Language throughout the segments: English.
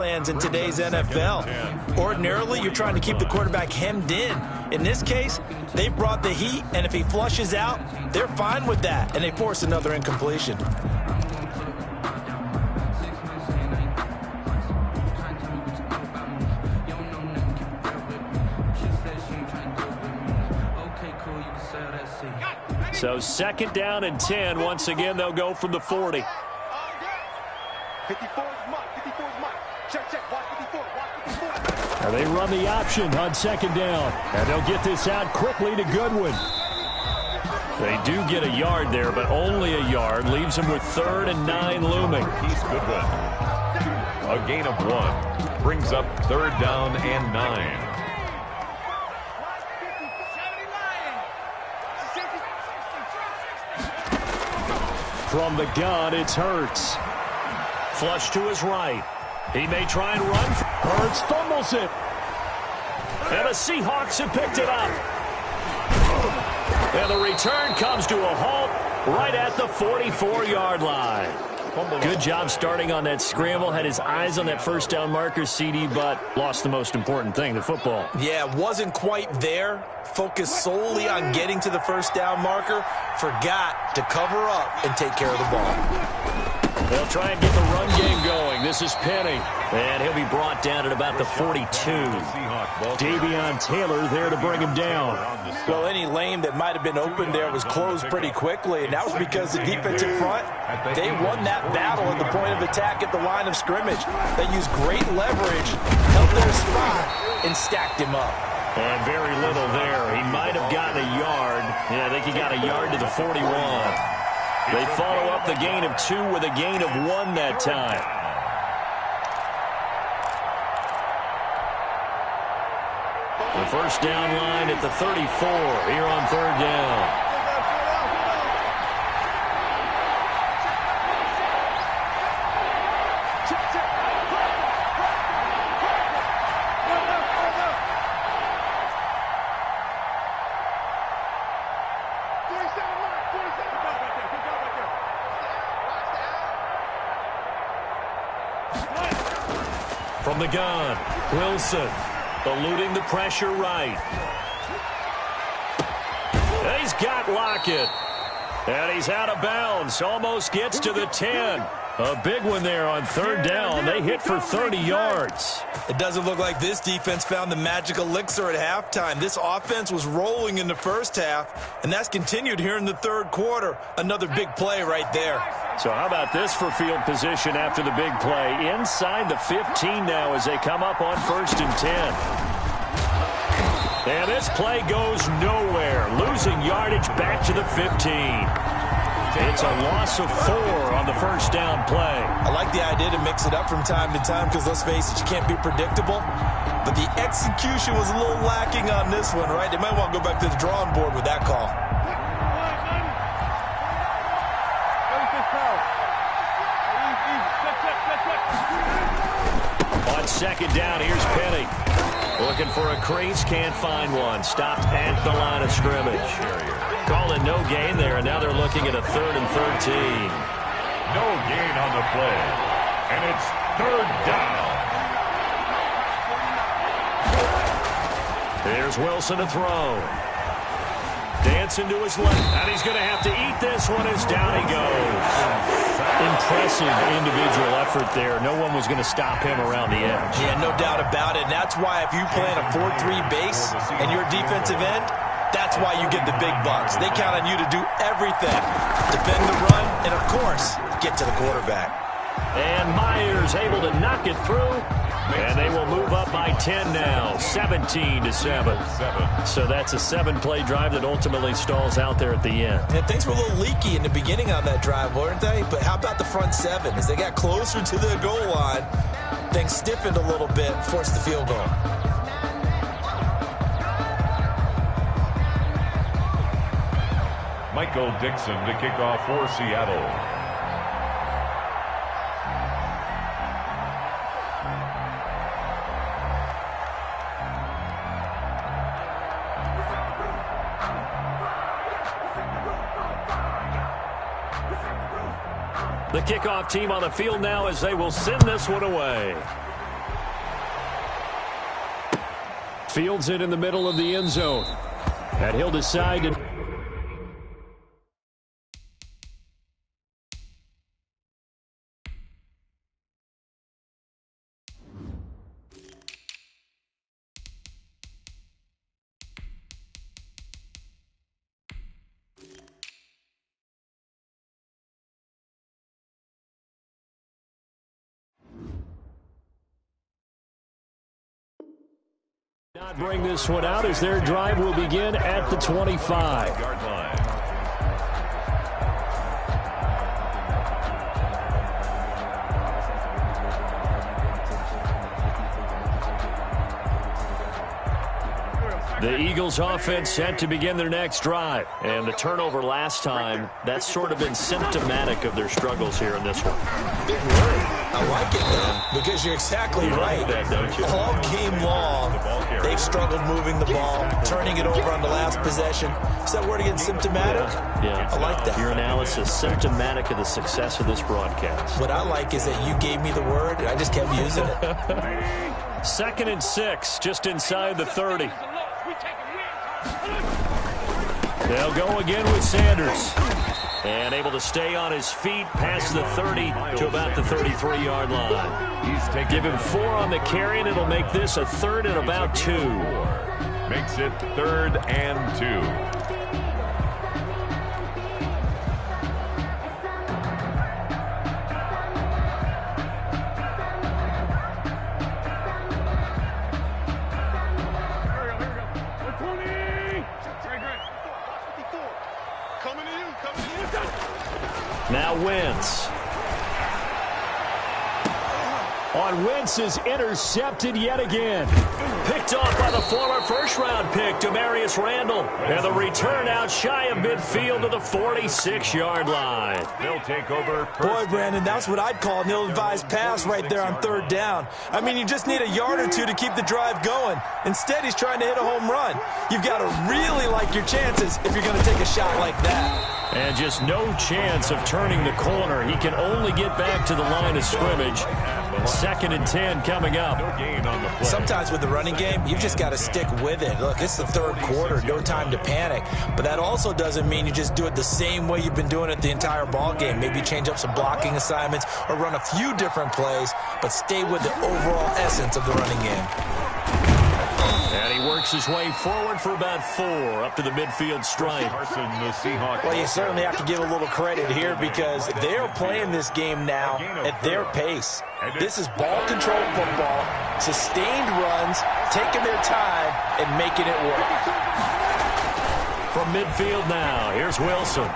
plans in today's NFL. Ordinarily, you're trying to keep the quarterback hemmed in. In this case, they brought the heat, and if he flushes out, they're fine with that, and they force another incompletion. So 2nd down and 10. Once again, they'll go from the 40. 54 is Mike. 54 is Mike. Check. Watch 54. Watch 54. Now they run the option on 2nd down. And they'll get this out quickly to Goodwin. They do get a yard there, but only a yard. Leaves them with 3rd and 9 looming. He's Goodwin. A gain of 1. Brings up 3rd down and 9. From the gun, it's Hurts. Flush to his right. He may try and run. Hurts fumbles it. And the Seahawks have picked it up. And the return comes to a halt right at the 44-yard line. Good job starting on that scramble. Had his eyes on that 1st down marker, CD, but lost the most important thing, the football. Yeah, wasn't quite there. Focused solely on getting to the 1st down marker. Forgot to cover up and take care of the ball. They'll try and get the run game going. This is Penny. And he'll be brought down at about the 42. Davion Taylor there to bring him down. Well, any lane that might have been open there was closed pretty quickly, and that was because the defensive front, they won that battle at the point of attack at the line of scrimmage. They used great leverage, held their spot, and stacked him up. And very little there. He might have gotten a yard. Yeah, I think he got a yard to the 41. They follow up the gain of 2 with a gain of 1 that time. The 1st down line at the 34 here on 3rd down. From the gun, Wilson eluding the pressure right. He's got Lockett. And he's out of bounds. Almost gets to the 10. A big one there on 3rd down. They hit for 30 yards. It doesn't look like this defense found the magic elixir at halftime. This offense was rolling in the 1st half, and that's continued here in the 3rd quarter. Another big play right there. So how about this for field position after the big play? Inside the 15 now as they come up on 1st and 10. And this play goes nowhere. Losing yardage back to the 15. It's a loss of 4 on the 1st down play. I like the idea to mix it up from time to time because, let's face it, you can't be predictable. But the execution was a little lacking on this one, right? They might want to go back to the drawing board with that call. On 2nd down, here's Penny. Looking for a crease, can't find one. Stopped at the line of scrimmage. Calling no gain there, and now they're looking at a 3rd and 13. No gain on the play. And it's 3rd down. Here's Wilson to throw. Dancing to his left, and he's going to have to eat this one as down he goes. Impressive individual effort there. No one was going to stop him around the edge. Yeah, no doubt about it. And that's why if you play in a 4-3 base and you're defensive end, that's why you get the big bucks. They count on you to do everything. Defend the run, and of course, get to the quarterback. And Myers able to knock it through. And they will move up by 10 now, 17-7. So that's a 7-play drive that ultimately stalls out there at the end. And things were a little leaky in the beginning on that drive, weren't they? But how about the front 7? As they got closer to the goal line, things stiffened a little bit, forced the field goal. Michael Dixon to kick off for Seattle. The kickoff team on the field now as they will send this one away. Fields it in the middle of the end zone. And he'll decide to... not bring this one out as their drive will begin at the 25-yard line. The Eagles offense set to begin their next drive. And the turnover last time, that's sort of been symptomatic of their struggles here in this one. Big word. I like it, though, because you're exactly right. Like that, don't you? All game long, they've struggled moving the ball, turning it over on the last possession. Is that word again, symptomatic? Yeah. I like that. Your analysis, symptomatic of the success of this broadcast. What I like is that you gave me the word, and I just kept using it. 2nd and 6, just inside the 30. They'll go again with Sanders. And able to stay on his feet past the 30 to about the 33-yard line. Give him 4 on the carry, and it'll make this a 3rd and about 2. Makes it 3rd and 2. Now Wentz. On Wentz is intercepted yet again. Picked off by the former first-round pick, Demarius Randall. And the return out shy of midfield to the 46-yard line. They'll take over. Boy, Brandon, that's what I'd call an ill-advised pass right there on 3rd down. I mean, you just need a yard or two to keep the drive going. Instead, he's trying to hit a home run. You've got to really like your chances if you're going to take a shot like that. And just no chance of turning the corner. He can only get back to the line of scrimmage. 2nd and 10 coming up. Sometimes with the running game, you've just got to stick with it. Look, it's the 3rd quarter, no time to panic. But that also doesn't mean you just do it the same way you've been doing it the entire ball game. Maybe change up some blocking assignments or run a few different plays, but stay with the overall essence of the running game. And he works his way forward for about 4 up to the midfield stripe. Well, you certainly have to give a little credit here because they're playing this game now at their pace. This is ball control football, sustained runs, taking their time, and making it work. From midfield now, here's Wilson.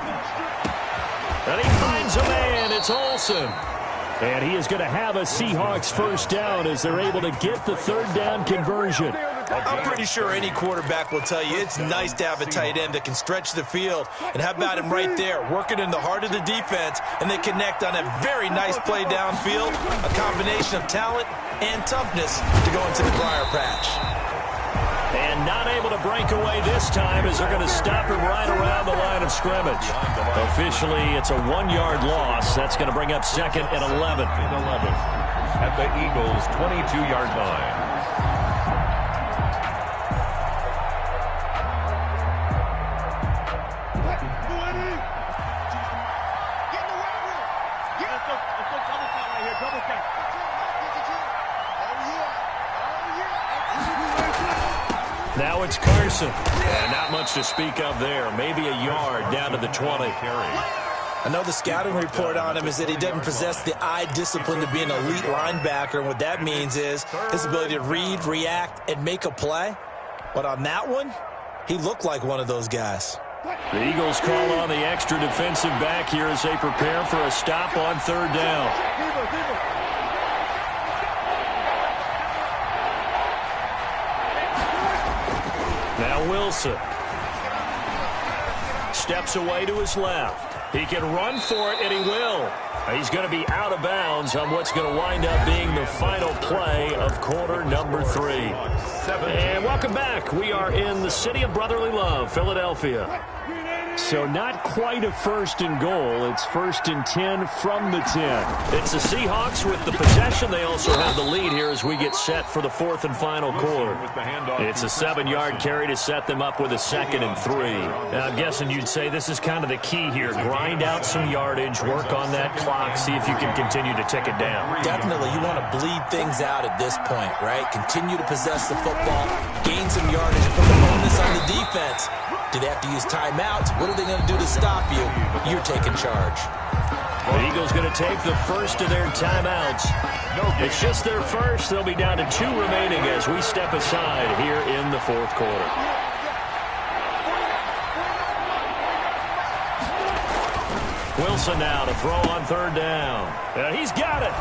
And he finds a man. It's Olsen. And he is going to have a Seahawks first down as they're able to get the 3rd down conversion. I'm pretty sure any quarterback will tell you it's nice to have a tight end that can stretch the field. And how about him right there, working in the heart of the defense, and they connect on a very nice play downfield, a combination of talent and toughness to go into the briar patch. And not able to break away this time as they're going to stop him right around the line of scrimmage. Officially, it's a 1-yard loss. That's going to bring up 2nd and 11. At the Eagles' 22-yard line. Now it's Carson. And not much to speak of there. Maybe a yard down to the 20. I know the scouting report on him is that he doesn't possess the eye discipline to be an elite linebacker. And what that means is his ability to read, react, and make a play. But on that one, he looked like one of those guys. The Eagles call on the extra defensive back here as they prepare for a stop on 3rd down. Now Wilson steps away to his left. He can run for it, and he will. He's going to be out of bounds on what's going to wind up being the final play of quarter number 3. And welcome back. We are in the city of brotherly love, Philadelphia. So not quite a 1st and goal. It's 1st and 10 from the 10. It's the Seahawks with the possession. They also have the lead here as we get set for the 4th and final quarter. It's a 7-yard carry to set them up with a 2nd and 3. Now, I'm guessing you'd say this is kind of the key here. Grind out some yardage, work on that clock, see if you can continue to tick it down. Definitely. You want to bleed things out at this point, right? Continue to possess the football, gain some yardage, and put the bonus on the defense. Do they have to use timeouts? What are they going to do to stop you? You're taking charge. The Eagles going to take the first of their timeouts. It's just their first. They'll be down to 2 remaining as we step aside here in the 4th quarter. Wilson now to throw on 3rd down. And he's got it.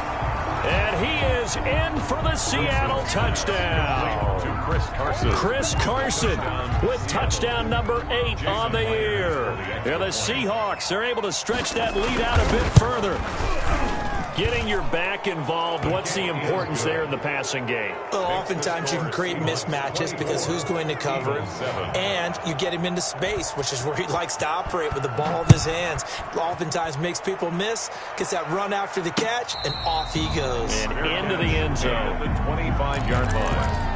And he is in for the Seattle touchdown. Chris Carson with touchdown number 8 on the year. And the Seahawks are able to stretch that lead out a bit further. Getting your back involved, what's the importance there in the passing game? Well, oftentimes you can create mismatches because who's going to cover him, and you get him into space, which is where he likes to operate with the ball in his hands. Oftentimes makes people miss, gets that run after the catch, and off he goes. And into the end zone. The 25-yard line.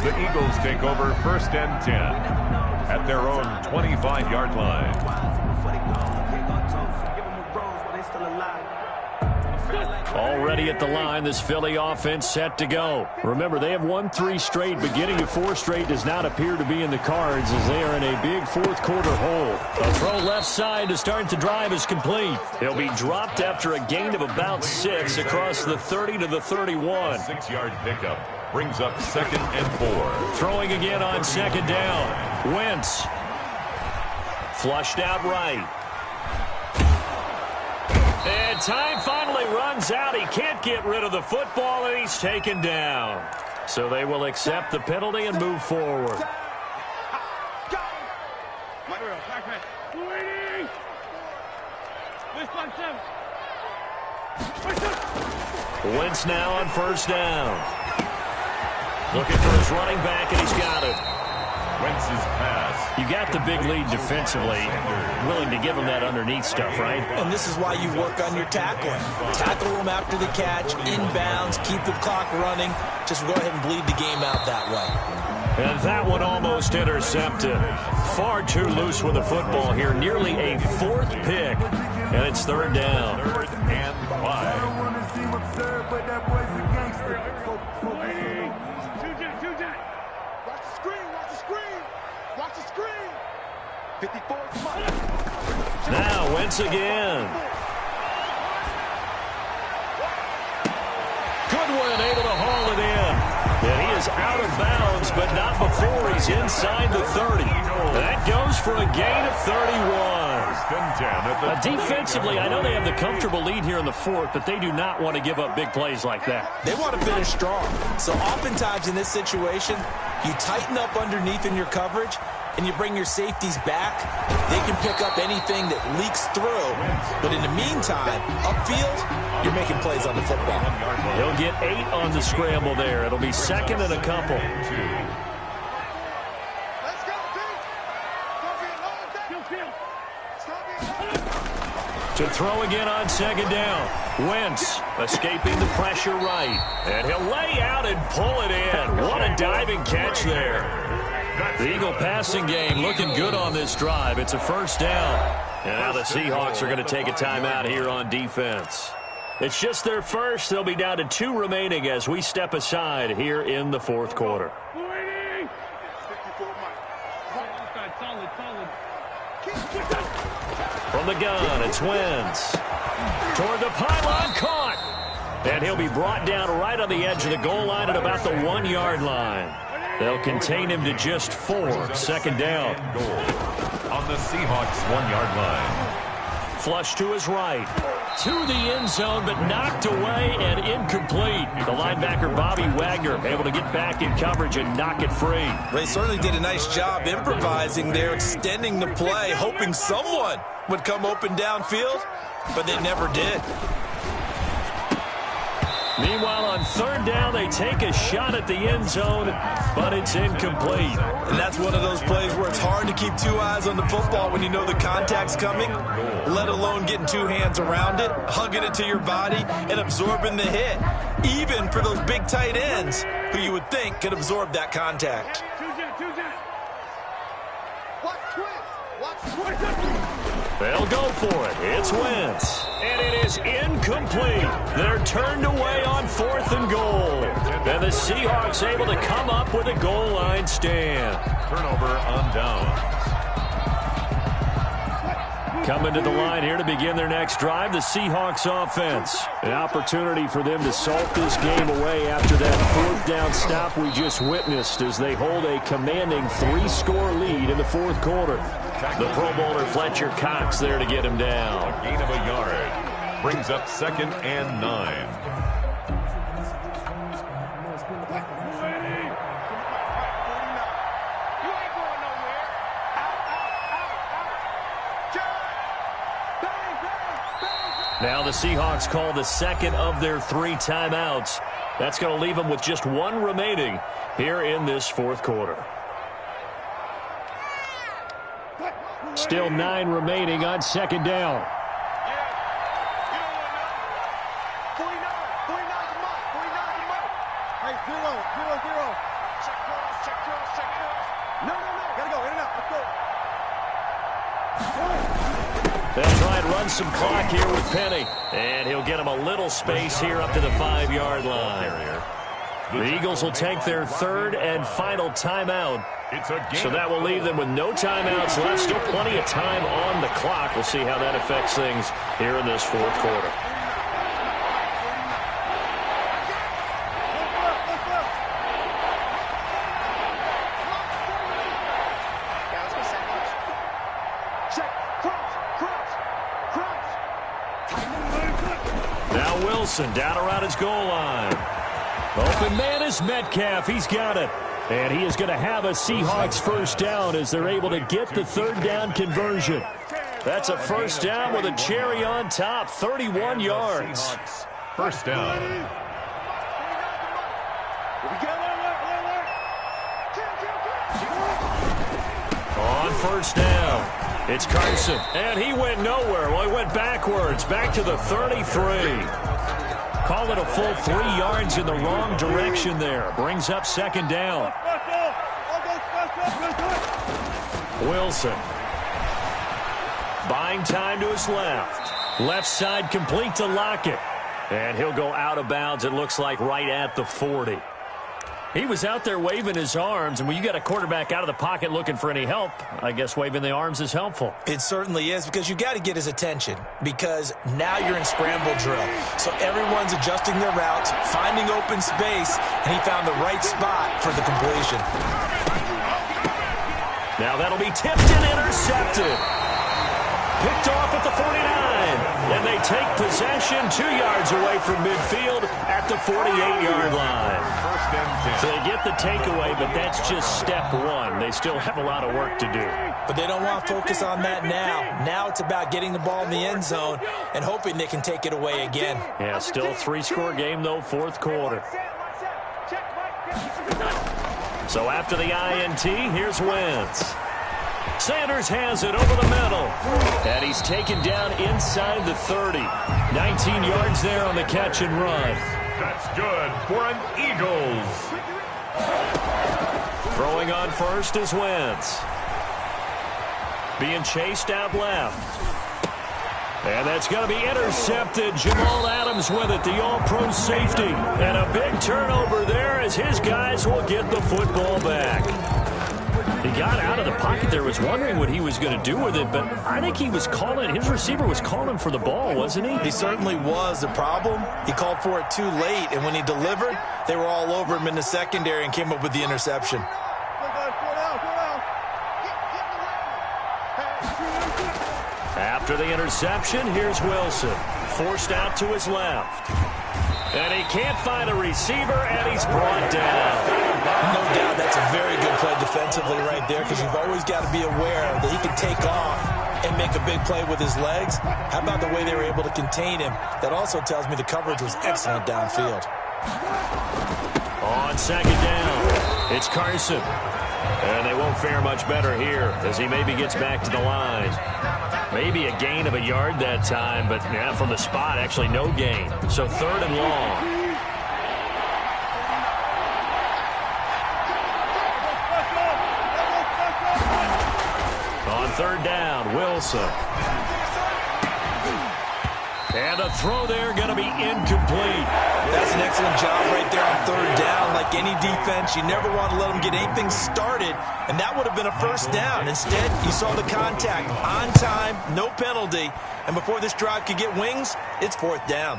The Eagles take over 1st and 10 at their own 25-yard line. Already at the line, this Philly offense set to go. Remember, they have won 3 straight, but getting to 4 straight does not appear to be in the cards as they are in a big 4th quarter hole. A throw left side to start the drive is complete. He'll be dropped after a gain of about 6 across the 30 to the 31. 6-yard pickup brings up 2nd and 4. Throwing again on 2nd down. Wentz. Flushed out right. And time finally runs out. He can't get rid of the football, and he's taken down. So they will accept the penalty and move forward. Wentz now on 1st down. Looking for his running back, and he's got it. Wentz's pass. You got the big lead defensively. Willing to give him that underneath stuff, right? And this is why you work on your tackling. Tackle him after the catch, inbounds, keep the clock running. Just go ahead and bleed the game out that way. And that one almost intercepted. Far too loose with the football here. Nearly a 4th pick. And it's 3rd down. 3rd and 5. Now Wentz again. Goodwin able to haul it in. And he is out of bounds, but not before he's inside the 30. That goes for a gain of 31. Defensively, I know they have the comfortable lead here in the 4th, but they do not want to give up big plays like that. They want to finish strong. So oftentimes in this situation, you tighten up underneath in your coverage, and you bring your safeties back. They can pick up anything that leaks through. But in the meantime, upfield, you're making plays on the football. He'll get 8 on the scramble there. It'll be 2nd and a couple. To throw again on 2nd down. Wentz escaping the pressure right. And he'll lay out and pull it in. What a diving catch there. The Eagle passing game looking good on this drive. It's a 1st down. And now the Seahawks are going to take a timeout here on defense. It's just their first. They'll be down to 2 remaining as we step aside here in the 4th quarter. From the gun, it's Wentz. Toward the pylon, caught. And he'll be brought down right on the edge of the goal line at about the 1-yard line. They'll contain him to just 4. 2nd down. On the Seahawks 1-yard line. Flush to his right. To the end zone, but knocked away and incomplete. The linebacker, Bobby Wagner, able to get back in coverage and knock it free. They certainly did a nice job improvising there, extending the play, hoping someone would come open downfield, but they never did. Meanwhile, on third down, they take a shot at the end zone, but it's incomplete. And that's one of those plays where it's hard to keep two eyes on the football when you know the contact's coming, let alone getting two hands around it, hugging it to your body, and absorbing the hit, even for those big tight ends who you would think could absorb that contact. They'll go for it. It's Wentz. And it is incomplete. They're turned away on 4th and goal. And the Seahawks able to come up with a goal line stand. Turnover on downs. Coming to the line here to begin their next drive, the Seahawks offense. An opportunity for them to salt this game away after that 4th down stop we just witnessed as they hold a commanding 3-score lead in the 4th quarter. The Pro Bowler Fletcher Cox there to get him down. A gain of a yard. Brings up 2nd and 9. Now the Seahawks call the second of their 3 timeouts. That's going to leave them with just 1 remaining here in this 4th quarter. Still 9 remaining on 2nd down. They'll try and run some clock here with Penny. And he'll get him a little space here up to the 5-yard line. The Eagles will take their 3rd and final timeout. So that will leave them with no timeouts left. Still plenty of time on the clock. We'll see how that affects things here in this 4th quarter. Now Wilson down around his goal line. Open man is Metcalf. He's got it. And he is going to have a Seahawks 1st down as they're able to get the 3rd down conversion. That's a 1st down with a cherry on top, 31 yards. 1st down. On 1st down, it's Carson. And he went nowhere. Well, he went backwards, back to the 33. Call it a full 3 yards in the wrong direction there. Brings up 2nd down. Wilson. Buying time to his left. Left side complete to Lockett. And he'll go out of bounds, it looks like, right at the 40. He was out there waving his arms, and when you got a quarterback out of the pocket looking for any help, I guess waving the arms is helpful. It certainly is, because you got to get his attention, because now you're in scramble drill. So everyone's adjusting their routes, finding open space, and he found the right spot for the completion. Now that'll be tipped and intercepted. Picked off at the 49. And they take possession 2 yards away from midfield at the 48-yard line. So they get the takeaway, but that's just step 1. They still have a lot of work to do. But they don't want to focus on that now. Now it's about getting the ball in the end zone and hoping they can take it away again. Yeah, still a 3-score game, though, 4th quarter. So after the INT, here's Wentz. Sanders has it over the middle. And he's taken down inside the 30. 19 yards there on the catch and run. That's good for an Eagles. Throwing on first is Wentz. Being chased out left. And that's going to be intercepted. Jamal Adams with it, the all-pro safety. And a big turnover there as his guys will get the football back. He got out of the pocket there, was wondering what he was going to do with it, but I think he was calling, his receiver was calling for the ball, wasn't he? He certainly was. The problem, he called for it too late, and when he delivered, they were all over him in the secondary and came up with the interception. After the interception, here's Wilson. Forced out to his left. And he can't find a receiver, and he's brought down. No doubt that's a very good play defensively right there, because you've always got to be aware that he can take off and make a big play with his legs. How about the way they were able to contain him? That also tells me the coverage was excellent downfield. On second down, it's Carson. And they won't fare much better here as he maybe gets back to the line. Maybe a gain of a yard that time, but yeah, from the spot, actually no gain. So third and long. On third down, Wilson. And a throw there going to be incomplete. That's an excellent job right there on third down. Like any defense, you never want to let them get anything started, and that would have been a first down. Instead, you saw the contact on time, no penalty, and before this drive could get wings, it's fourth down.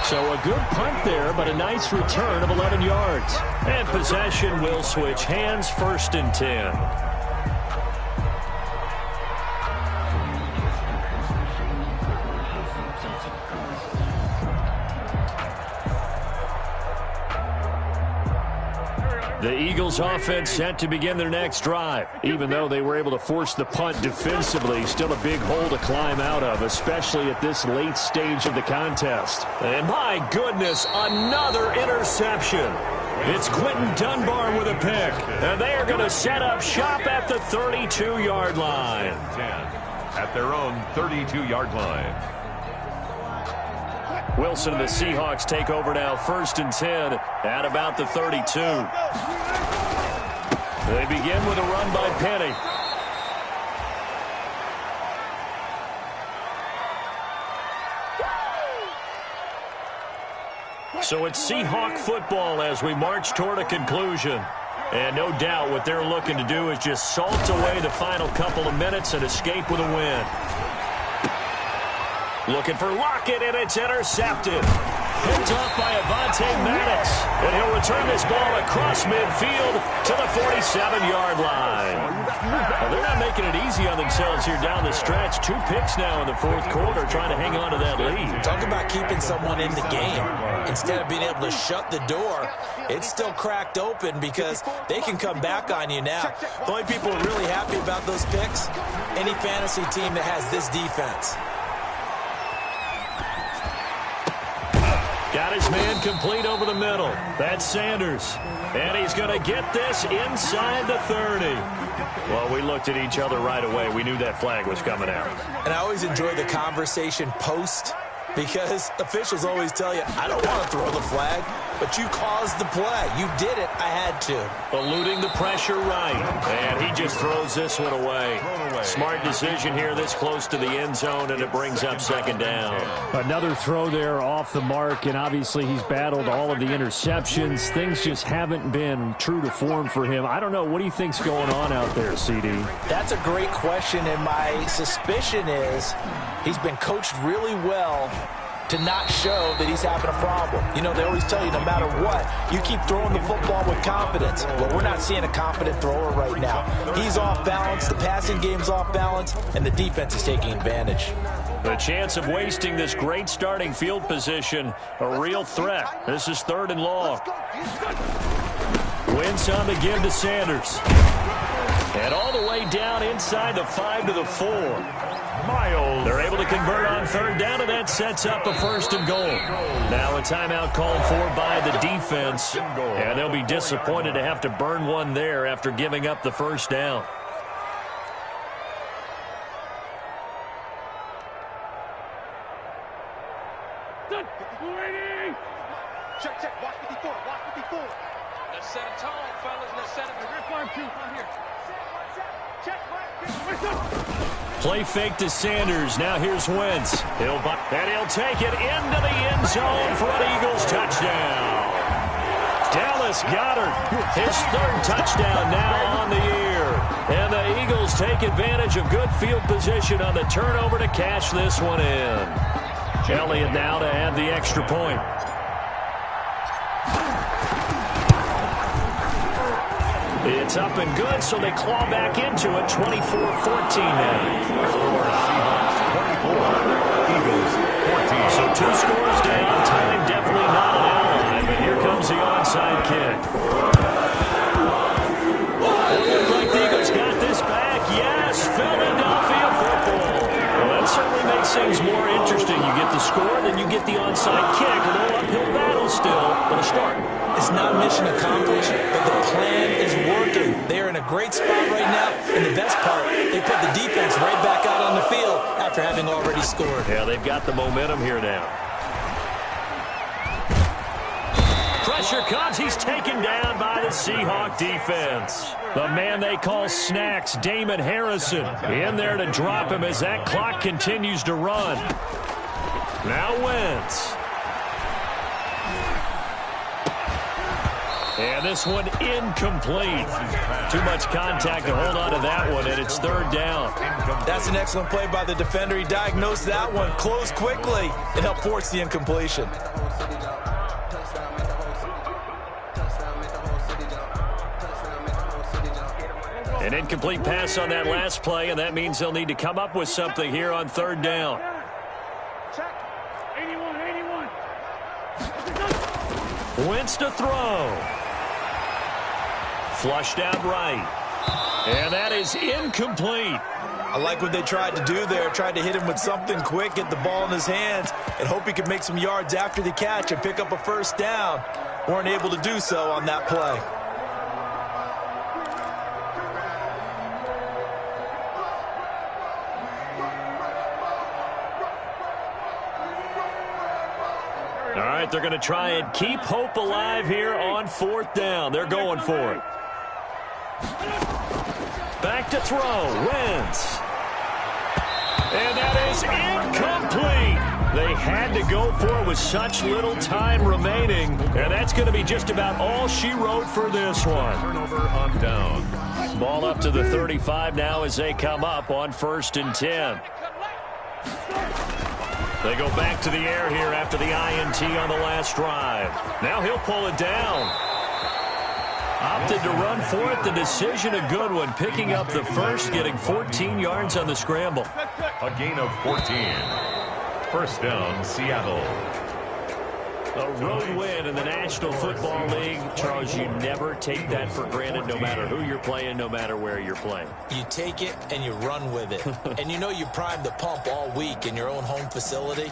So a good punt there, but a nice return of 11 yards. And possession will switch hands, first and 10. The Eagles offense set to begin their next drive. Even though they were able to force the punt defensively, still a big hole to climb out of, especially at this late stage of the contest. And my goodness, another interception. It's Quentin Dunbar with a pick. And they are going to set up shop at the 32-yard line. 10 at their own 32-yard line. Wilson and the Seahawks take over now, first and 10 at about the 32. They begin with a run by Penny. So it's Seahawk football as we march toward a conclusion. And no doubt what they're looking to do is just salt away the final couple of minutes and escape with a win. Looking for Lockett, and it's intercepted. Picked off by Avonte Maddox. And he'll return this ball across midfield to the 47-yard line. Well, they're not making it easy on themselves here down the stretch. 2 picks now in the fourth quarter trying to hang on to that lead. Talk about keeping someone in the game. Instead of being able to shut the door, it's still cracked open because they can come back on you now. The only people who are really happy about those picks, any fantasy team that has this defense. Got his man complete over the middle. That's Sanders. And he's going to get this inside the 30. Well, we looked at each other right away. We knew that flag was coming out. And I always enjoy the conversation post because officials always tell you, I don't want to throw the flag, but you caused the play. You did it. I had to. Eluding the pressure right. And he just throws this one away. Smart decision here this close to the end zone, and it brings up second down. Another throw there off the mark, and obviously he's battled all of the interceptions. Things just haven't been true to form for him. I don't know. What do you think's going on out there, CD? That's a great question, and my suspicion is he's been coached really well to not show that he's having a problem. You know, they always tell you no matter what, you keep throwing the football with confidence. Well, we're not seeing a confident thrower right now. He's off balance, the passing game's off balance, and the defense is taking advantage. The chance of wasting this great starting field position, a real threat. This is third and long. Wentz on the give to Sanders. And all the way down inside the 5 to the 4. Miles. They're able to convert on third down, and that sets up a first and goal. Now a timeout called for by the defense, and they'll be disappointed to have to burn one there after giving up the first down. Check, check. Watch 54. Watch 54. Let's set a tone, fellas. Let's set it. Rip arm 2. I'm here. Check, right. Play fake to Sanders. Now here's Wentz. He'll take it into the end zone for an Eagles touchdown. Dallas Goedert, his third touchdown now on the year. And the Eagles take advantage of good field position on the turnover to cash this one in. Elliott now to add the extra point. It's up and good, so they claw back into it, 24-14 now. So 2 scores down, time definitely not on our line, but here comes the onside kick. It looked like little uphill battle still, but a start. It's not mission accomplished, but the plan is working. They are in a great spot right now, and the best part, they put the defense right back out on the field after having already scored. Yeah, they've got the momentum here now. Pressure comes. He's taken down by the Seahawk defense. The man they call Snacks, Damon Harrison, in there to drop him as that clock continues to run. Now Wentz. And this one incomplete. Too much contact to hold on to that one, and it's third down. That's an excellent play by the defender. He diagnosed that one, closed quickly, and helped force the incompletion. An incomplete pass on that last play, and that means they'll need to come up with something here on third down. Check. 81. Wentz to throw. Flushed out right. And that is incomplete. I like what they tried to do there. Tried to hit him with something quick, get the ball in his hands, and hope he could make some yards after the catch and pick up a first down. Weren't able to do so on that play. All right, they're going to try and keep hope alive here on fourth down. They're going for it. Back to throw. Wentz. And that is incomplete. They had to go for it with such little time remaining. And that's going to be just about all she wrote for this one. Turnover on down. Ball up to the 35 now as they come up on 1st and 10. They go back to the air here after the INT on the last drive. Now he'll pull it down. Opted to run for it. The decision a good one. Picking up the first, getting 14 yards on the scramble. A gain of 14. First down, Seattle. A road win in the National Football League. Charles, you never take that for granted no matter who you're playing, no matter where you're playing. You take it and you run with it. And you know you primed the pump all week in your own home facility.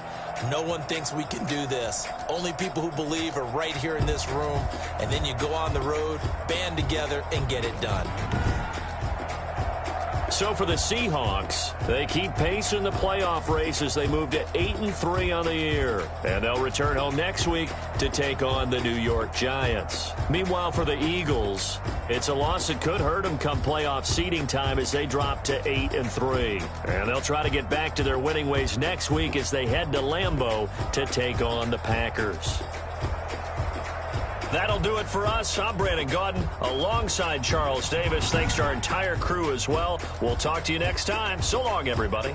No one thinks we can do this. Only people who believe are right here in this room. And then you go on the road, band together, and get it done. So for the Seahawks, they keep pace in the playoff race as they move to 8-3 on the year. And they'll return home next week to take on the New York Giants. Meanwhile, for the Eagles, it's a loss that could hurt them come playoff seeding time as they drop to 8-3. And they'll try to get back to their winning ways next week as they head to Lambeau to take on the Packers. That'll do it for us. I'm Brandon Gaudin alongside Charles Davis. Thanks to our entire crew as well. We'll talk to you next time. So long, everybody.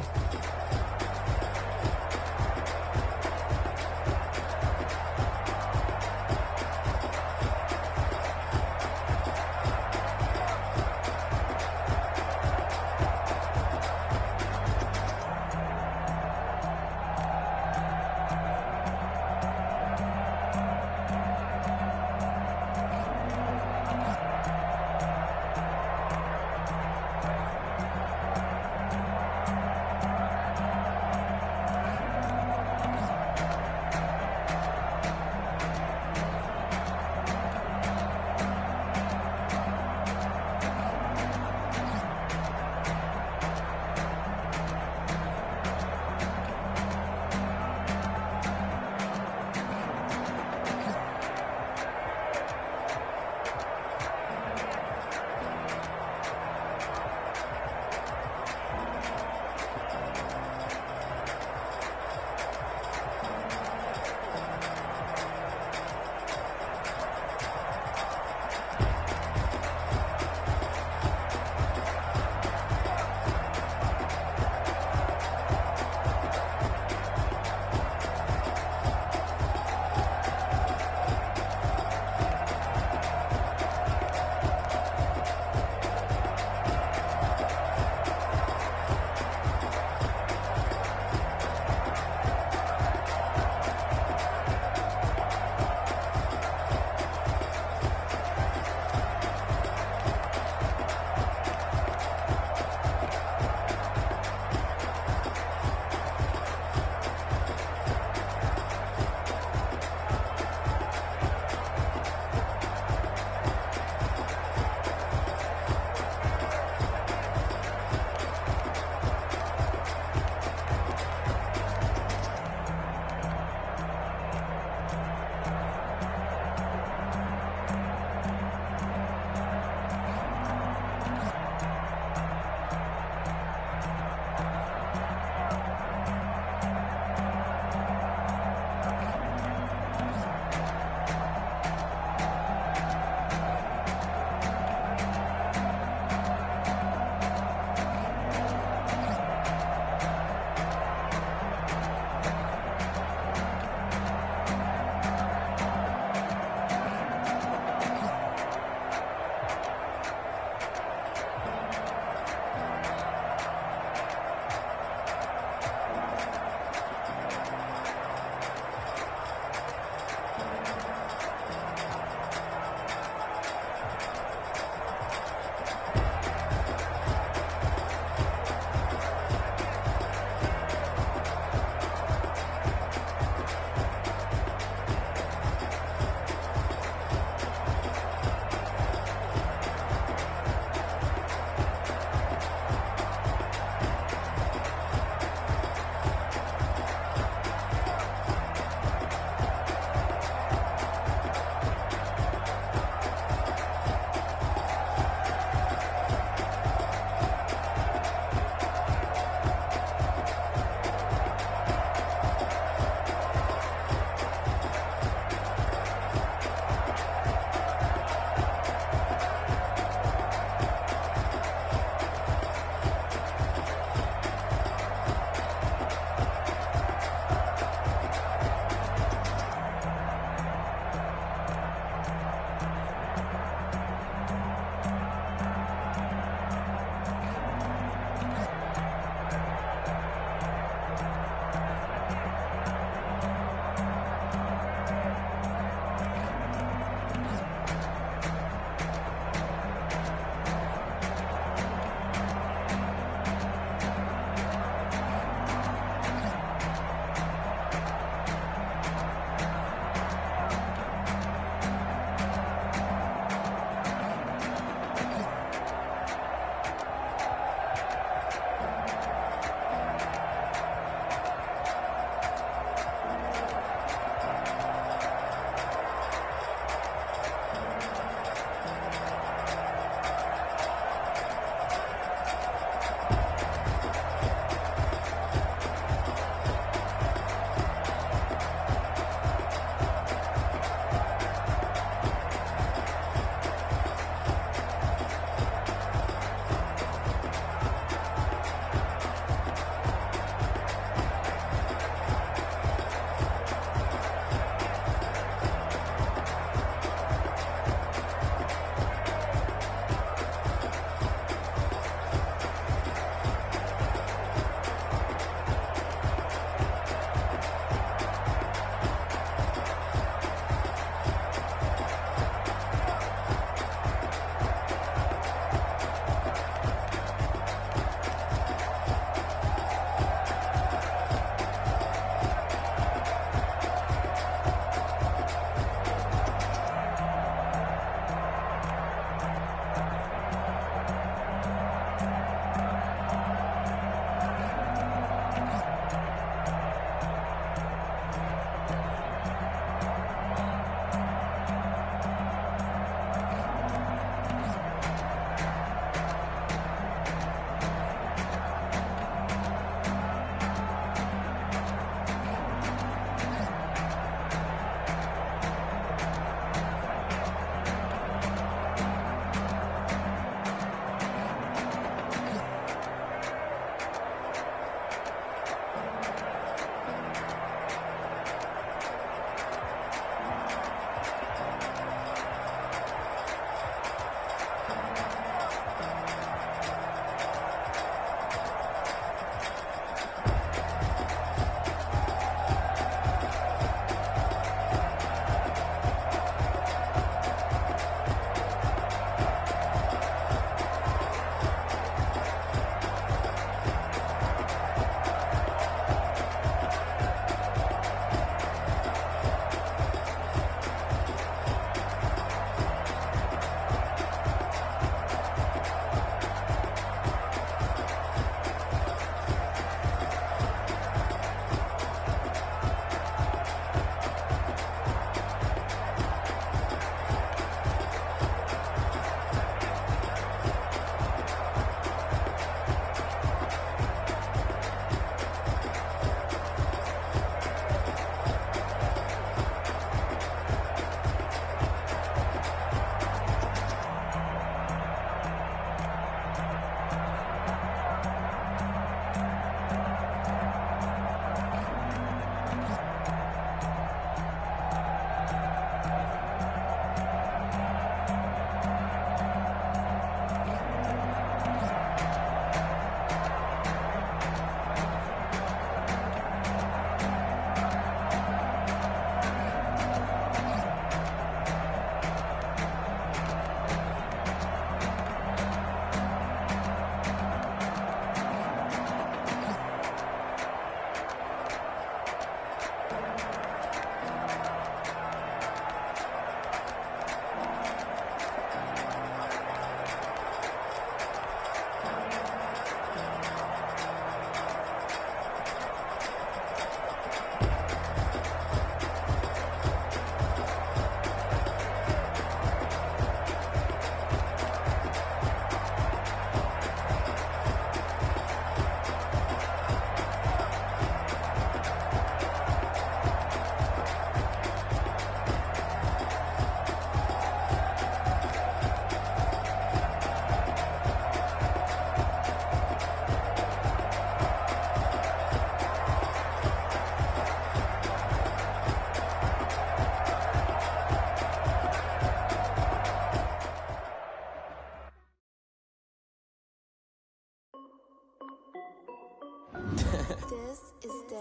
Hey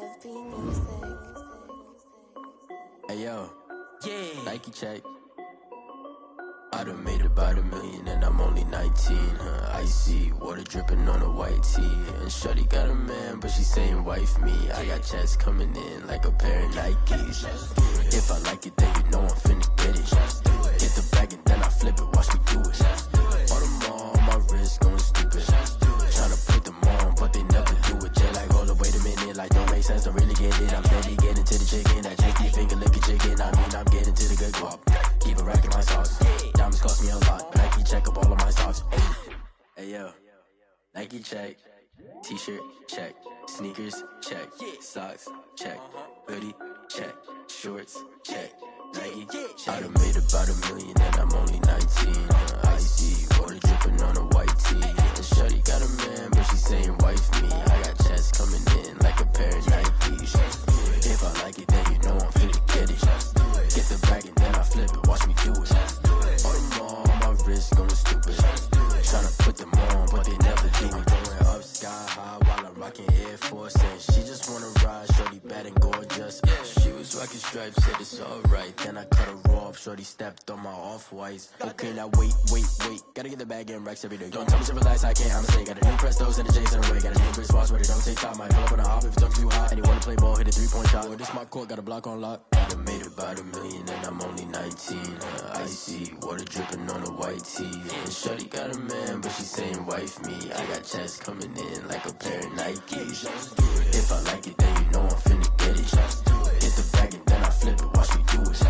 yo, yeah, Nike check. I done made about $1 million and I'm only 19. Icy water dripping on a white tee. And shorty got a man, but she saying wife me. I got checks coming in like a pair of Nikes. If I like it, then you know I'm finna get it. Get the bag and then I flip it, watch me do it. All them all on my wrist going stupid. Tryna put them on, but they never do it. Jay like, hold up, wait a minute, like don't make sense, don't really get it. I'm steady getting to the chicken, that chicky finger licking chicken. I mean, I'm getting to the good guap. Keep a rack in my socks. Diamonds cost me a lot. Nike check up all of my socks. Hey yo, Nike check. T-shirt check. Sneakers check. Socks check. Hoodie check. Shorts check. Nike I done made about $1 million and I'm only 19. Icy water dripping on a white tee. And shorty got a man, but she saying wife me. I got checks coming in like a pair of Nikes. If I like it, then you know I'm finna get it. Get the bag and then I flip it, watch me do it. All them all on my wrist going stupid. Tryna put them on, but they never do it. Going up sky high while I'm rocking Air Force. And she just wanna ride, shorty bad and gorgeous. She was rocking stripes, said it's alright. Then I cut her off, shorty stepped on my off-whites. Okay, now wait. Gotta get the bag and racks every day. Don't tell me to relax, I can't, I'ma say. Got a new Prestos and a J's in the way. Got a new Chris Foss, but it don't take time. I pull up on a hop if it's up too hot. And you wanna play ball, hit a 3-point shot. Or this my court, got a block on lock. I done made about $1 million and I'm only 19. Icy water dripping on a white tee. And shorty got a man, but she saying wife me. I got checks coming in like a pair of Nikes. If I like it, then you know I'm finna get it. Hit the bag and then I flip it, watch me do it.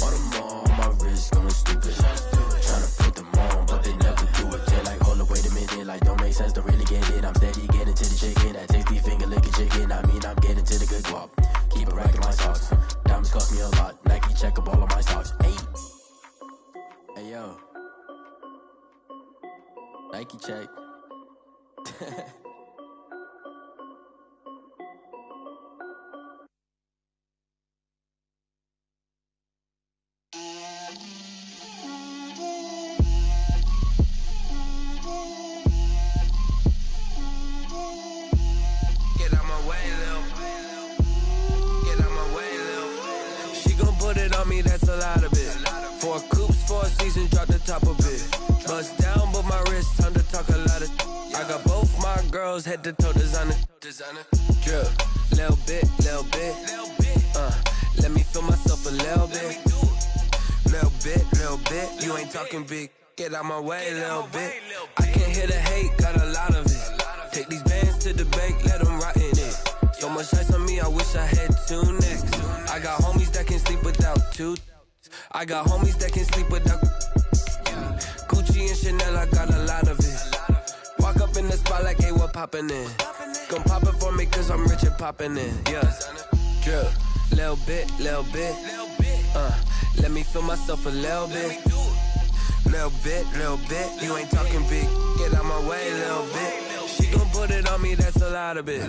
All them all on my wrist going stupid. Tryna put them on, but they never do it. They're like, hold up, wait a minute, like don't make sense, don't really get it. I'm steady getting to the chicken, that tasty finger licking chicken. I mean, I'm getting to the good guap. Keep a rack in my socks. Diamonds cost me a lot. Nike check up all of my socks. Hey yo, Nike check. That's a lot of it. 4 coops, 4 seasons, drop the top of it. Bust down, but my wrist, time to talk a lot of. I got both my girls head to toe designer. Drip, little bit. Let me feel myself a little bit. Little bit. You ain't talking big. Get out my way, little bit. I can't hear the hate, got a lot of it. Take these bands to the bank, let them rot in it. So much ice on me, I wish I had 2 necks. I got homies that can sleep without 2. I got homies that can sleep without Gucci and Chanel, I got a lot of it. Walk up in the spot like, hey, what poppin' in? Gon' pop it for me cause I'm rich and poppin' in. Yeah, drip, little bit. Let me feel myself a little bit. Little bit. You ain't talking big. Get out my way, little bit. She gon' put it on me, that's a lot of it.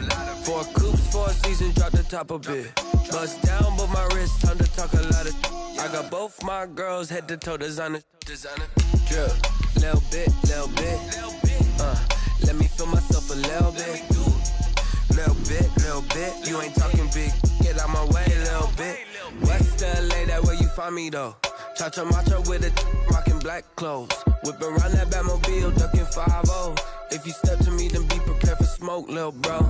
4 coops, 4 seasons, drop the top of it. Bust down, but my wrist, time to talk a lot of. I got both my girls head to toe designer. Drip, little bit. Let me feel myself a little bit. Little bit. You ain't talking big. Get out my way, little bit. West LA, that where you find me though. Cha-cha macho with a rockin' black clothes. Whip around that Batmobile, ducking 5-0. If you step to me, then be prepared for smoke, lil' bro.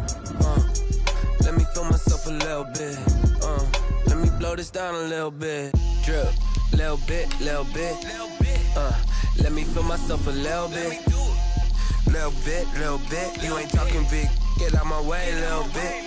Let me feel myself a little bit. Let me blow this down a little bit. Drip, little bit. Let me feel myself a little bit. Little bit. You ain't talking big. Get out my way, little bit.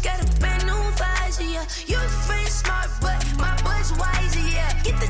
Got a brand new visor, yeah. You're friend smart, but my bud's wiser, yeah. Get the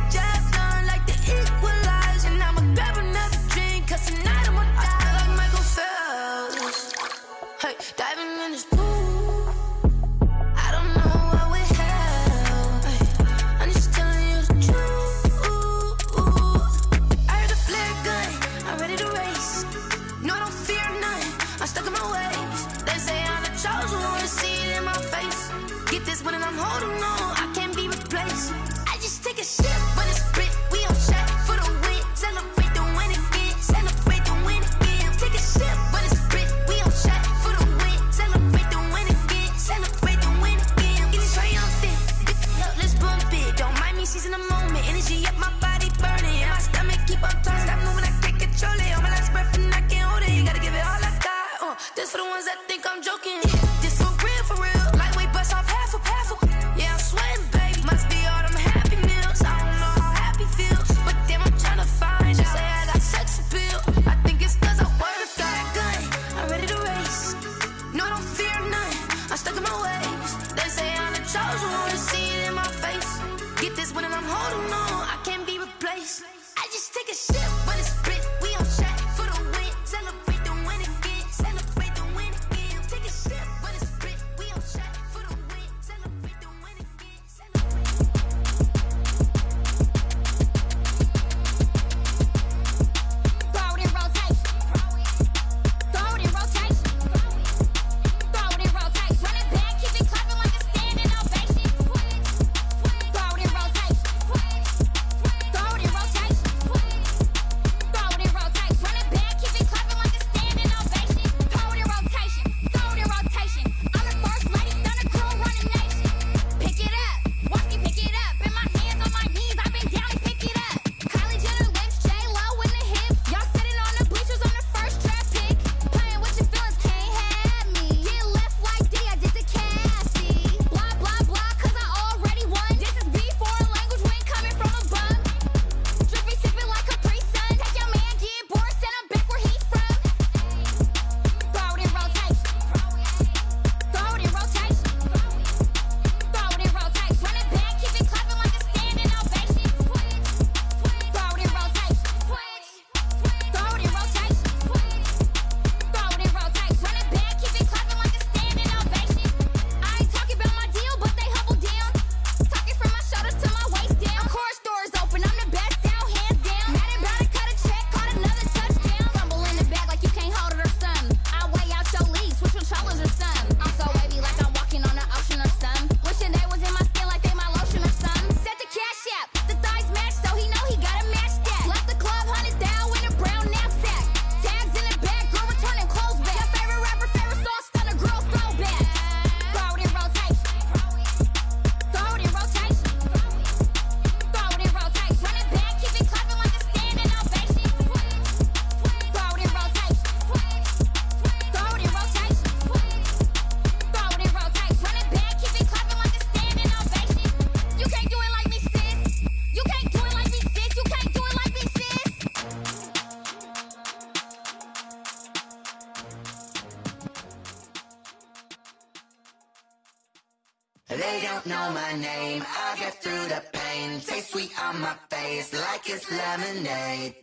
They don't know my name, I get through the pain. Taste sweet on my face like it's lemonade.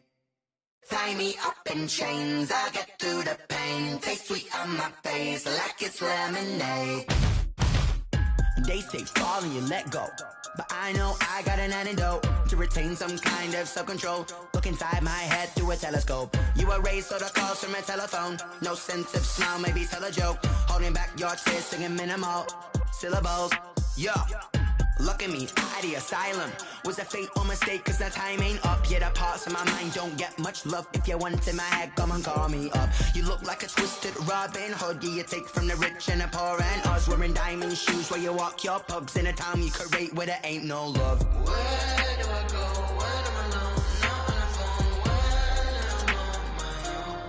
Tie me up in chains, I get through the pain. Taste sweet on my face like it's lemonade. They say fall and you let go, but I know I got an antidote to retain some kind of self-control. Look inside my head through a telescope. You erase all the calls from a telephone. No sense of smile, maybe tell a joke. Holding back your tears, singing minimal syllables. Yeah, look at me, at the asylum. Was a fate or mistake, cause the time ain't up. Yet the parts of my mind don't get much love. If you want in my head, come and call me up. You look like a twisted Robin Hood. You take from the rich and the poor and us. Wearing diamond shoes where you walk your pugs. In a town you create where there ain't no love. Where do I go when I'm alone? Not on the phone, when I'm on my own.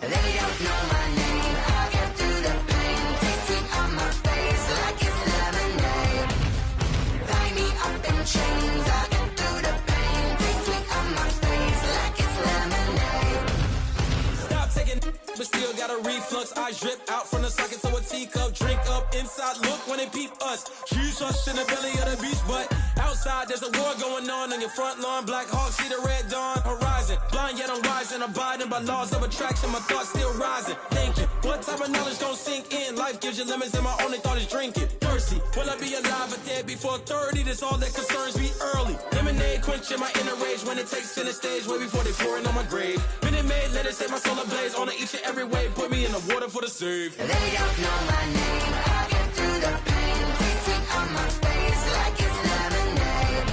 They don't know my name, I get through the pain. Taste sweet on my face like it's lemonade. Tie me up in chains, I get through the pain. Taste sweet on my face like it's lemonade. Stop taking but still got a reflux. I drip out from the socket to a teacup. Drink up inside, look when they peep us. Huge us in the belly of the beach, but outside there's a war going on your front lawn. Black Hawk, see the red dawn horizon. Blind yet I'm rising, abiding by laws of attraction. My thoughts still rising, thinking what type of knowledge gon' sink in? Life gives you lemons and my only thought is drinking. Thirsty, will I be alive or dead before 30? That's all that concerns me early. Lemonade quenching my inner rage when it takes center stage way before they pour it on my grave. Minute Maid, let it set my soul ablaze on each and every way. Put me in the water for the save. They don't know my name, I get through the pain. Taste sweet on my face like it's lemonade.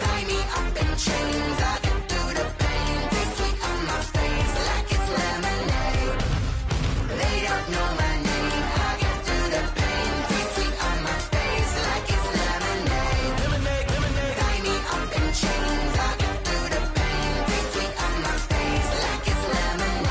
Tie me up in chains, I get through the pain. Taste sweet on my face like it's lemonade. They don't know my name, I get through the pain. Taste sweet on my face like it's lemonade. Lemonade, lemonade. Tie me up in chains, I get through the pain. Taste sweet on my face like it's lemonade.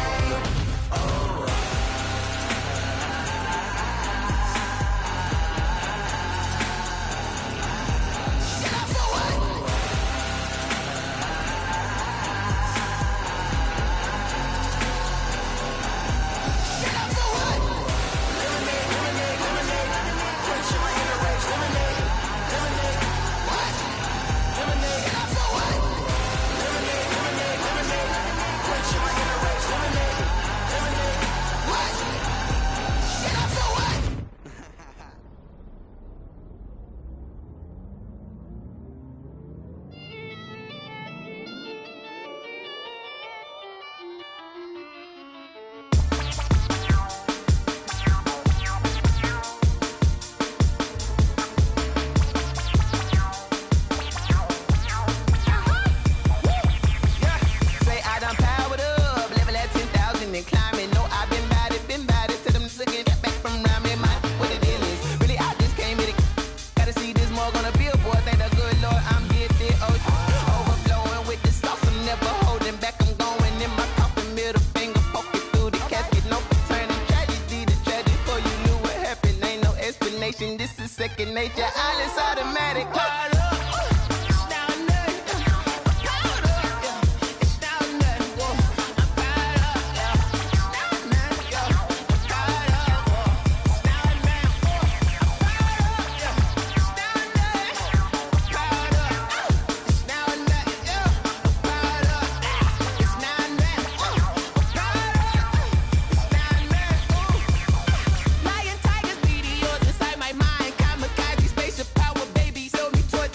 This is second nature, all is automatic. Lion, tigers, meteors inside my mind. Kamikaze, spaceship power, baby. Show me torch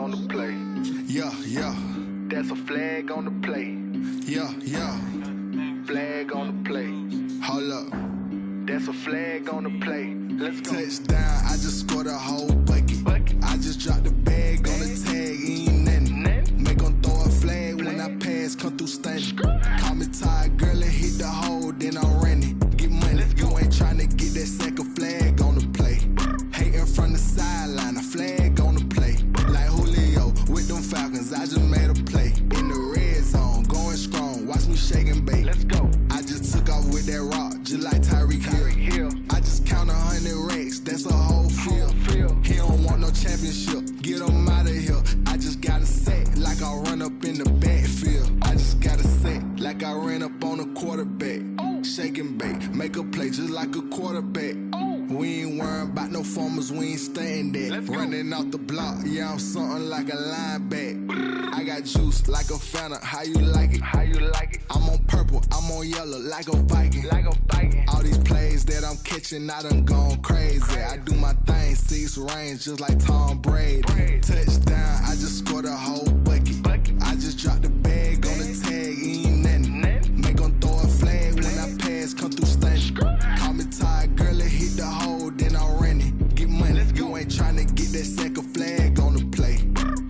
on the play. Yeah, yeah. That's a flag on the play. Yeah, yeah. Flag on the play. Hold up. That's a flag on the play. Let's go. Touchdown, I just scored a whole bucket. I just dropped the bag on the tag, ain't nothing. Make 'em throw a flag when I pass, come through stunning. Call me tired, girl, and hit the hole, then I'm running. Get money, you ain't tryna get that second flag on the play. Hating from the sideline, a flag on the play. Like Julio with them Falcons, I just made a play. In the red zone, going strong, watch me shake and bake. Let's go. I just took off with that rock, just like Tyreek Hill. I just count 100 racks, that's a whole field. He don't want no championship, get him out of here. I just got a set, like I run up in the backfield. I just got a set, like I ran up on a quarterback. Shake and bake, make a play just like a quarterback. We ain't worrying about no formers, we ain't staying there. Running off the block, yeah, I'm something like a linebacker. I got juice like a Fanta, how you like it? How you like it? I'm on purple, I'm on yellow, like a Viking. Like a Viking. All these plays that I'm catching, I done gone crazy. I do my thing, 6 range, just like Tom Brady. Touchdown, I just scored a whole bucket. I just dropped the bag on the tag, ain't nothing. Make 'em throw a flag when I pass, come through stunning. Call me tired, girl, and hit the hole, then I'm running. Get money, you ain't tryna get that second flag on the play.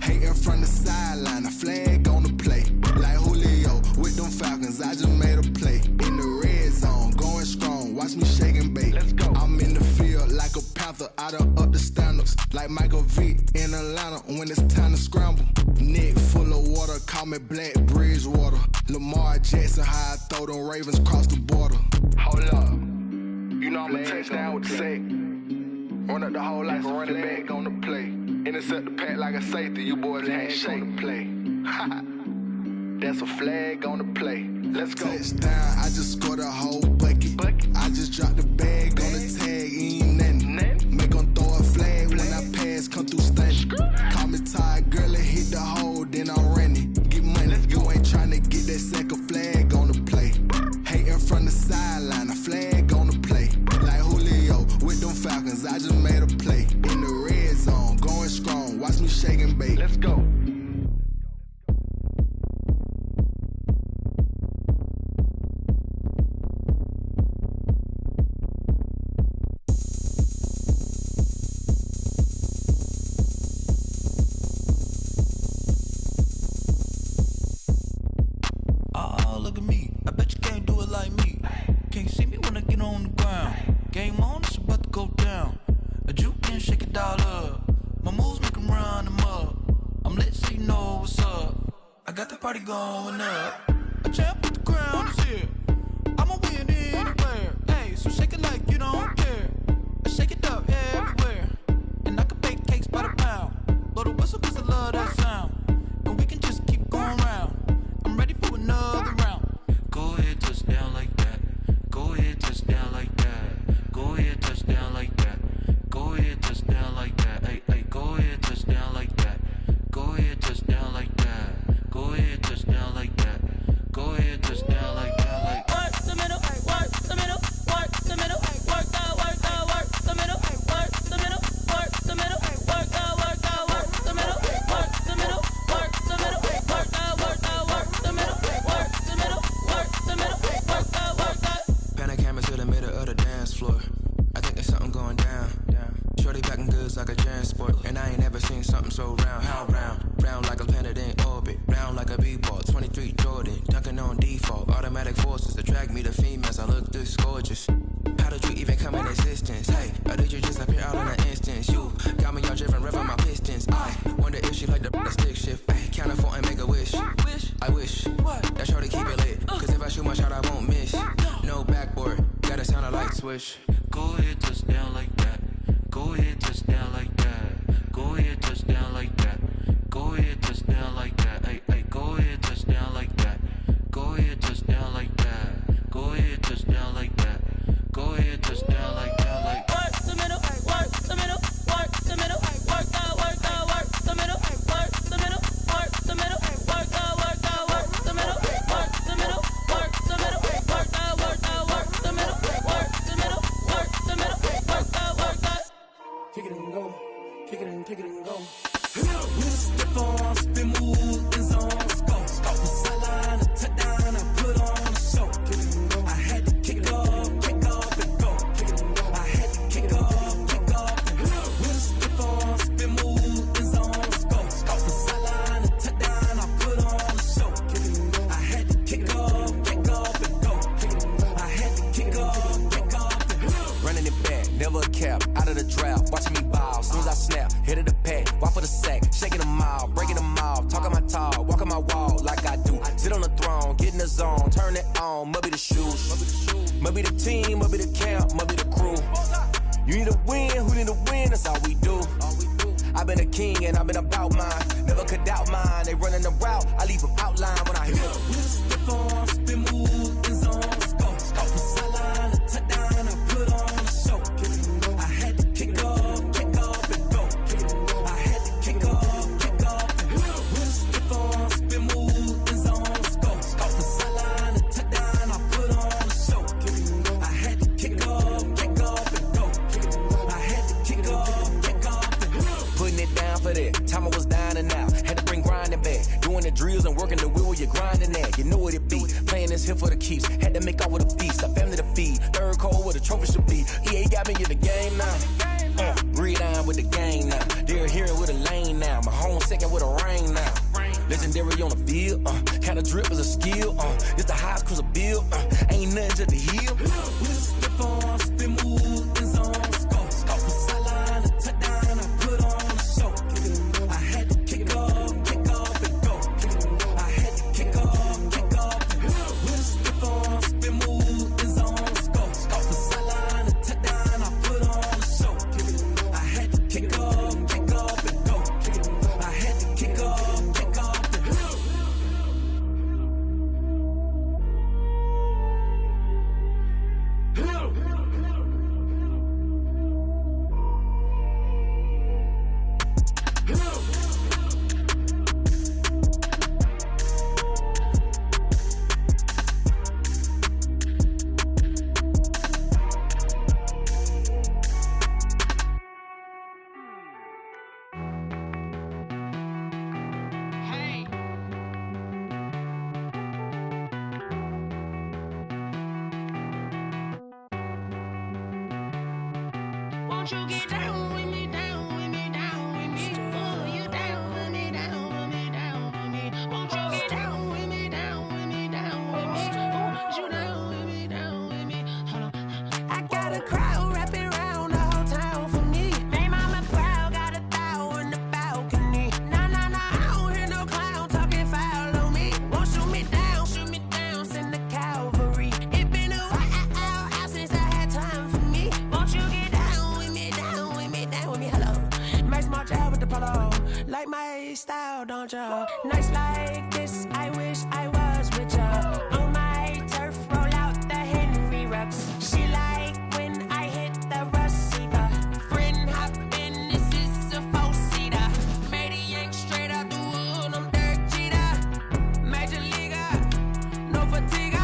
Hating from the sideline, a flag on the play. Like Julio with them Falcons, I just made a play. In the red zone, going strong, watch me shake and bake. Let's go. I'm in the field like a panther, I done up the standards. Like Michael Vick in Atlanta when it's time to scramble. Neck full of water, call me Black Bridgewater. Lamar Jackson, how I throw them Ravens cross the border. Hold up. You know I'm a touchdown with the sack. Run up the whole like a running back on the play. Intercept the pack like a safety, you boys ain't shake the play. That's a flag on the play. Let's go. Touchdown, I just scored a whole bucket. I just dropped the bag on the tag, ain't nothing. Make 'em throw a flag when I pass, come through stunning. Call me tired, girl, and hit the hole, then I'm running. Get money, you ain't tryna get that second flag on the play. Hating from the sideline, a flag on the play. Like Julio with them Falcons, I just made a play. In the red zone, going strong, watch me shake and bake. Let's go. Oh, look at me, I bet you can't do it like me. Can't see me when I get on the ground. Game on, it's about to go down. A juke and shake it all up. My moves make 'em run them up. I'm lit so you know what's up. I got the party going up. A champ with the crown is here. I'ma win anywhere. Hey, so shake it like you don't care. I shake it up everywhere. And I can bake cakes by the pound. Blow the whistle 'cause I love that sound. And we can just keep going round. I'm ready for another round. Go ahead, touchdown like that. Go ahead, touchdown like that. Go ahead, touchdown like that. Go ahead, touchdown like that. Hey, hey, go ahead, touchdown like that. Go ahead, touchdown like that. Go ahead, touchdown like that. Go ahead, touchdown like that. Like work the middle, work the middle, work the middle, work that, work the middle, work the middle, work the middle, work that, work the middle, work the middle, work the middle, work that, work the middle, work the middle, work the middle, work that. Pan the camera to the middle of the dance floor. I think there's something going down. Shorty packing goods like a transport, and I ain't never seen something so round. How round? Round like a planet in orbit, round like a b-ball. 23 Jordan, dunking on default. Automatic forces attract me to females. I look this gorgeous. How did you even come in existence? Hey, or did you just appear out in an instance? You got me all driven, revving my pistons. I wonder if she like the stick shift. Ay, count a 4 and make a wish. I wish that shorty keep it lit, 'cause if I shoot my shot, I won't miss. No backboard, gotta sound a light switch. Go ahead, touchdown like that. Go ahead, touchdown like that. Go ahead, touchdown like that. Go ahead, touchdown like that. Hey, hey, go ahead, touchdown like that. Go ahead, touchdown like that. Go ahead, touchdown like that. Go ahead, touchdown like that. Like work the middle, work the middle, work the middle, work that, work the middle, work the middle, work the middle, work that, work the middle, work the middle, work the middle, work that, work the middle, work the middle, work the middle, work that, work that. Kick it and go, kick it and go. With a stiff arm, spin move, in zone, let's go. From sideline to touchdown, I put on a show. I had to kick off and go. I had to kick off and go. With a stiff arm, spin move, in zone, let's go. From sideline to touchdown, I put on a show. I had to kick off and go. I had to kick off and go. Running it back, never a cap, out of the drought, watching me ball. Soon as I snap, hit of the pack, walk for the sack, shaking them all, breaking them off, talking my talk, walking my wall like I do. Sit on the throne, get in the zone, turn it on, must be the shoes, must be the team, must be the camp, must be the crew. You need a win, who need a win, that's all we do. I've been a king and I've been about mine, never could doubt mine. They running the route, I leave them outline when I hit them. With a stiff arm, spin move, in zone, let's go. From sideline to touchdown, I put on a show. I had to kick off and go. I had to kick off and go. With a stiff arm, spin move, in zone, let's go. From sideline to touchdown, I put on a show. I had to kick off and go. I had to kick off and go. Putting it down for that, time I was down and out. Had to bring grinding back, doing the drills and working the wheel where you're grinding at. You know what it be, playing this here for the keeps. Had to make out with a feast, a family to feed. Third cold where the trophy should be. EA got me in the game now. Read on with the game now. They're hearing with a lane now. My home second with a rain now. Legendary on the field, kind of drip is a skill. It's the highest cruiser bill, ain't nothing to the heel. With a stiff arm, spin move, in zone, let's go. From sideline to touchdown, I put on a show. I had to kick off and go. I had to kick off and go. With a stiff arm, spin move, in zone, let's go. From sideline to touchdown, I put on a show. I had to kick off and go. I had to kick off and go. Won't you get down with me, down with me, down with me? Oh, you down with me, down with me, down with me. Won't you get down with me, down with me, down with me? Oh, you down with me, down with me? Hold on. I got a crowd wrapping around the whole town for me. Made mama proud, got a thou in the balcony. Nah, I don't hear no clown talking foul on me. Won't shoot me down, send the cavalry. It been a while since I had time for me. Won't you get down with me, down with me, down with me? Hello. Max March out with the polo. Like my style, don't ya? Nights like this, I wish I was with ya. On my turf, roll out the Henry Rux. She like when I hit the receiver. Friend hop in, this is a four-seater. Made a yank straight out the wood, I'm Derek Jeter. Major leaguer, no fatigue.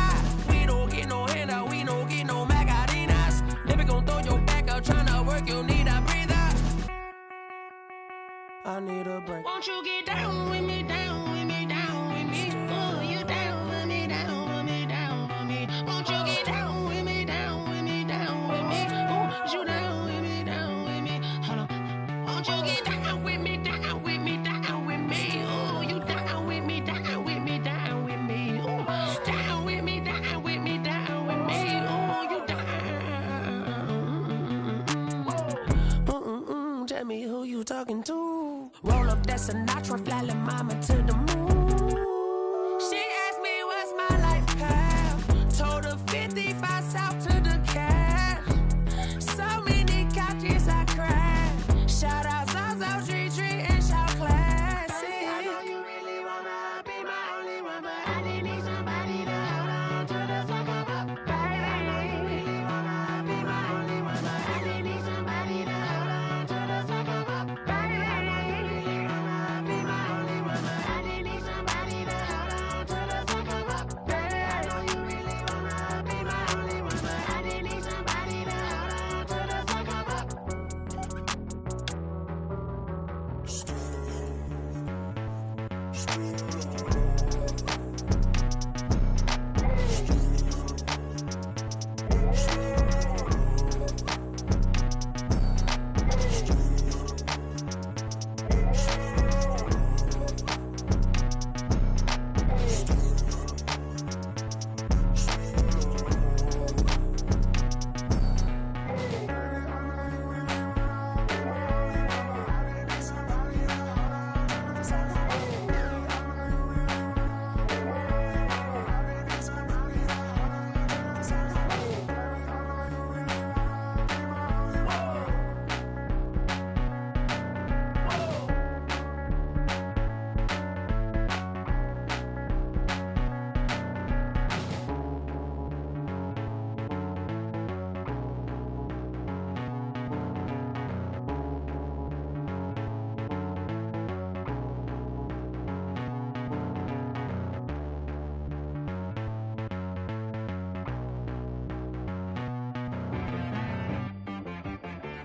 We don't get no handout, we don't get no Macarinas. Never gon' throw your back out, tryna work, you need a breather. I need a break. Won't you get down with me, down with me, down with me? Oh, you down with me, down with me, down with me? Won't you get down with me, down with me, down with me? Oh, you down with me, down with me? Hold on. Won't you get down with me, down with me, down with me? Oh, you down with me, down with me, down with me? Oh, down with me, down with me, down with me? Oh, you down. Tell me who you talking to. Roll up that Sinatra, fly la mama to the moon. She asked me what's my life path. Told her 55 south to the cash. So many couches I cried. Shout out Zazo, Tree, and shout classic. I know you really wanna be my only one, but I didn't need somebody to hold on to the sucker up. Baby, I know you really wanna be my only one, but I didn't need somebody to hold on to the sucker up. Baby, I know you really wanna be my only one, but I didn't need somebody.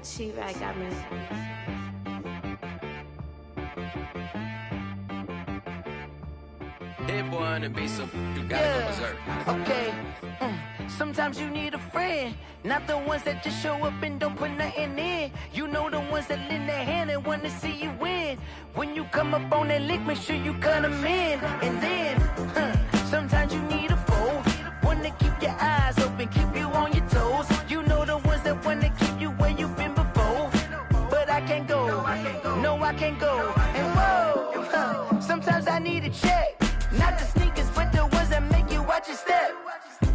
She right got me. Hit boy on the beat, so you gotta go berserk. Okay. Sometimes you need a friend, not the ones that just show up and don't put nothing in. You know the ones that lend their hand and wanna see you win. When you come up on that lick, make sure you cut them in. And then, sometimes you need a foe, one to keep your eyes open, keep you on your toes. You know the ones that wanna keep you where you've been before. But I can't go, no I can't go. And whoa, sometimes I need a check, not the sneakers, but the ones that make you watch your step.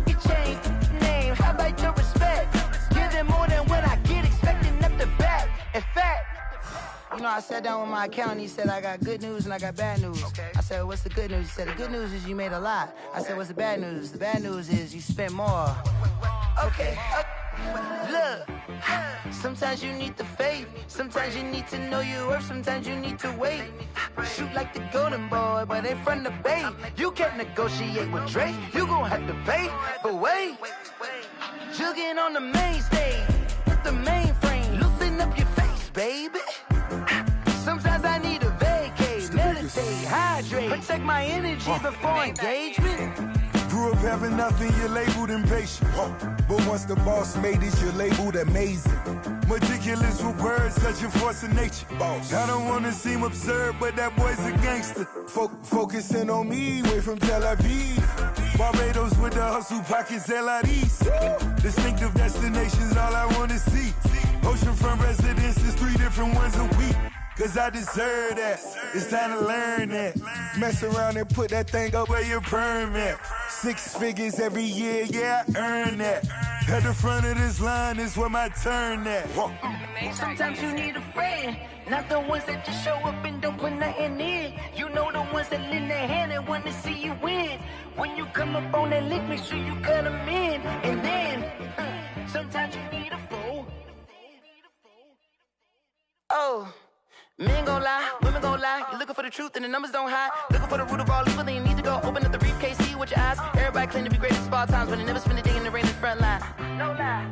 You change name, how about your respect? Give them more than what I get, expecting up the back. In fact, you know, I sat down with my accountant, he said, I got good news and I got bad news. Okay. I said, what's the good news? He said, the good news is you made a lot. I said, what's the bad news? The bad news is you spent more. Okay. Look, sometimes you need the faith, sometimes you need to know your worth, sometimes you need to wait. Shoot like the golden boy, but ain't from the bay. You can't negotiate with Drake, you gon' have to pay. But wait, jugging on the main stage with the mainframe, loosen up your face, baby. Sometimes I need a vacate, meditate, hydrate, protect my energy before engagement. Grew up having nothing, you're labeled impatient. But once the boss made it, you're labeled amazing. Meticulous with words, such a force of nature. I don't wanna seem absurd, but that boy's a gangster. Focusing on me, way from Tel Aviv. Barbados with the hustle pockets, LIDs. Distinctive destinations, all I wanna see. Oceanfront residences, 3 different ones a week. Cause I deserve that, it's time to learn that. Mess around and put that thing up where your perm at. 6 figures every year, yeah, I earn that. At the front of this line is where my turn at. Sometimes you need a friend, not the ones that just show up and don't put nothing in. You know the ones that lend their hand and want to see you win. When you come up on that lick, make sure you cut them in. And then, sometimes you need a foe. Oh. Men gon' lie, women gon' lie. You're looking for the truth and the numbers don't hide. Looking for the root of all evil, then you need to go open up the briefcase, see with your eyes. Everybody claim to be greatest of all times, but they never spend a day in the rain in the front line. No lie.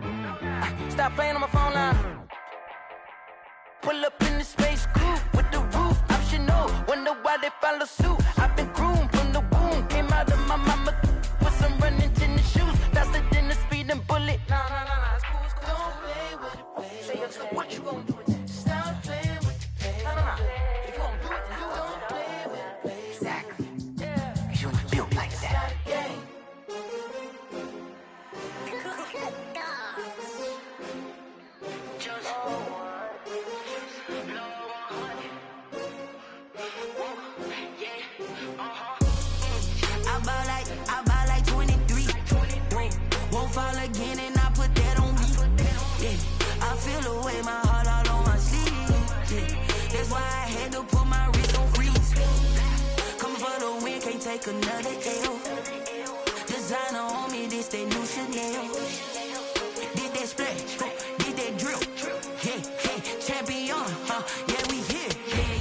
Stop playing on my phone line. Pull up in the space coupe with the roof optional. Wonder why they follow suit. I've been groomed from the womb. Came out of my mama with some running tennis shoes. Faster than the speeding bullet. No, it's cool, it's cool. Don't play with it, baby. Say so what you gon' do with it? Stop playing with it. If you gon' do it, then don't play with it, baby. Exactly. Cause you ain't built like that. I buy like 23. Won't fall again and I put that on me. Yeah, I feel the way my heart all on my sleeve. Yeah. That's why I had to put my wrist on freeze. Coming for the win, can't take another L. Designer on me, this that new Chanel. Did that splash, did that drill. Yeah, champion, yeah, we here.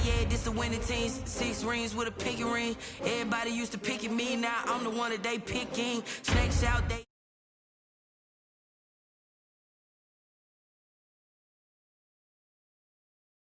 Yeah, this the winning team. 6 rings with a pinky ring. Everybody used to pick at me, now I'm the one that they picking. Snakes out, they